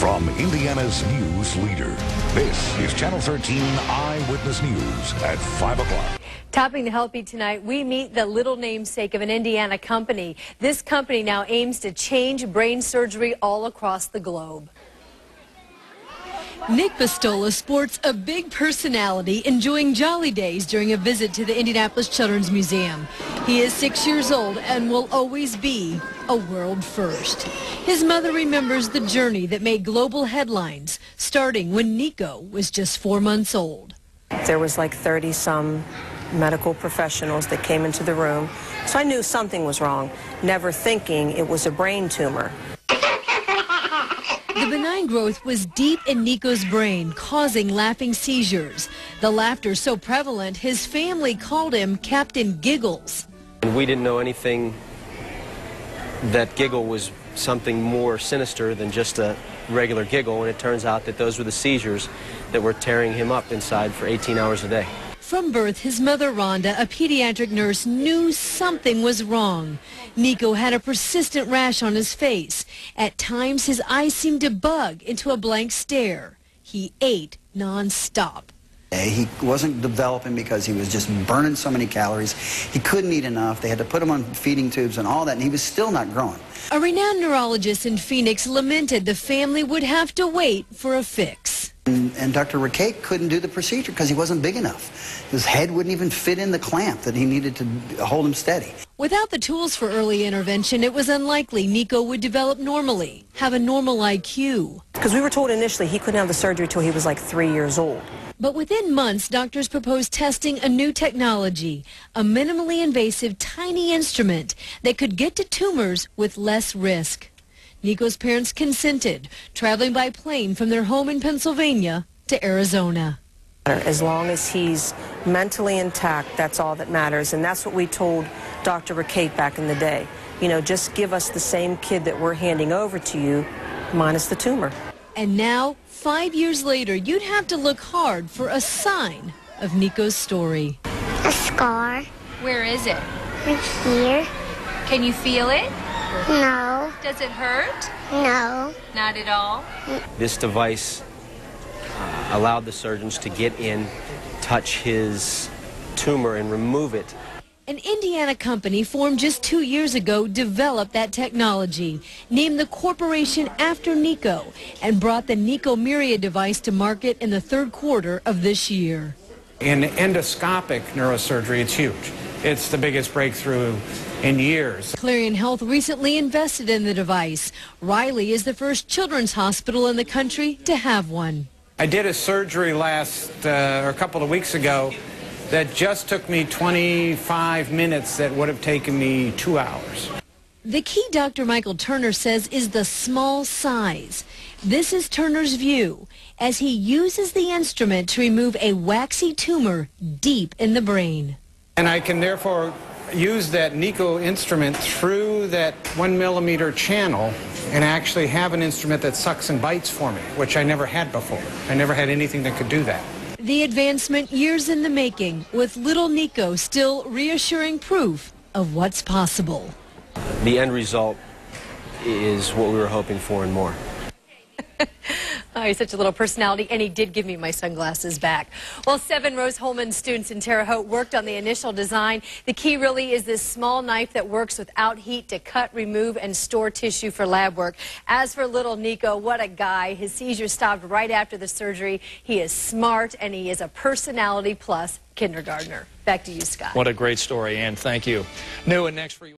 From Indiana's news leader, this is Channel 13 Eyewitness News at 5 o'clock. Topping the Health Beat tonight, we meet the little namesake of an Indiana company. This company now aims to change brain surgery all across the globe. Nick Pistola sports a big personality, enjoying jolly days during a visit to the Indianapolis Children's Museum. He is 6 years old and will always be a world first. His mother remembers the journey that made global headlines, starting when Nico was just 4 months old. There was like 30-some medical professionals that came into the room, so I knew something was wrong, never thinking it was a brain tumor. The benign growth was deep in Nico's brain, causing laughing seizures. The laughter so prevalent, his family called him Captain Giggles. We didn't know anything that giggle was something more sinister than just a regular giggle, and it turns out that those were the seizures that were tearing him up inside for 18 hours a day. From birth, his mother, Rhonda, a pediatric nurse, knew something was wrong. Nico had a persistent rash on his face. At times, his eyes seemed to bug into a blank stare. He ate nonstop. He wasn't developing because he was just burning so many calories. He couldn't eat enough. They had to put him on feeding tubes and all that, and he was still not growing. A renowned neurologist in Phoenix lamented the family would have to wait for a fix. And Dr. Rakate couldn't do the procedure because he wasn't big enough. His head wouldn't even fit in the clamp that he needed to hold him steady. Without the tools for early intervention, it was unlikely Nico would develop normally, have a normal IQ. Because we were told initially he couldn't have the surgery until he was like 3 years old. But within months, doctors proposed testing a new technology, a minimally invasive tiny instrument that could get to tumors with less risk. Nico's parents consented, traveling by plane from their home in Pennsylvania to Arizona. As long as he's mentally intact, that's all that matters. And that's what we told Dr. Rakate back in the day. You know, just give us the same kid that we're handing over to you, minus the tumor. And now, 5 years later, you'd have to look hard for a sign of Nico's story. A scar. Where is it? Right here. Can you feel it? No. Does it hurt? No. Not at all? This device allowed the surgeons to get in, touch his tumor, and remove it. An Indiana company formed just 2 years ago developed that technology, named the corporation after Nico, and brought the Nico Myriad device to market in the third quarter of this year. In endoscopic neurosurgery, it's huge. It's the biggest breakthrough in years. Clarion Health recently invested in the device. Riley is the first children's hospital in the country to have one. I did a surgery a couple of weeks ago that just took me 25 minutes that would have taken me 2 hours. The key, Dr. Michael Turner says, is the small size. This is Turner's view as he uses the instrument to remove a waxy tumor deep in the brain. And I can therefore use that Nico instrument through that 1 millimeter channel and actually have an instrument that sucks and bites for me, which I never had before. I never had anything that could do that. The advancement years in the making, with little Nico still reassuring proof of what's possible. The end result is what we were hoping for and more. Oh, he's such a little personality, and he did give me my sunglasses back. Well, 7 Rose-Hulman students in Terre Haute worked on the initial design. The key really is this small knife that works without heat to cut, remove, and store tissue for lab work. As for little Nico, what a guy. His seizures stopped right after the surgery. He is smart, and he is a personality plus kindergartner. Back to you, Scott. What a great story, Ann. Thank you. New and next for you.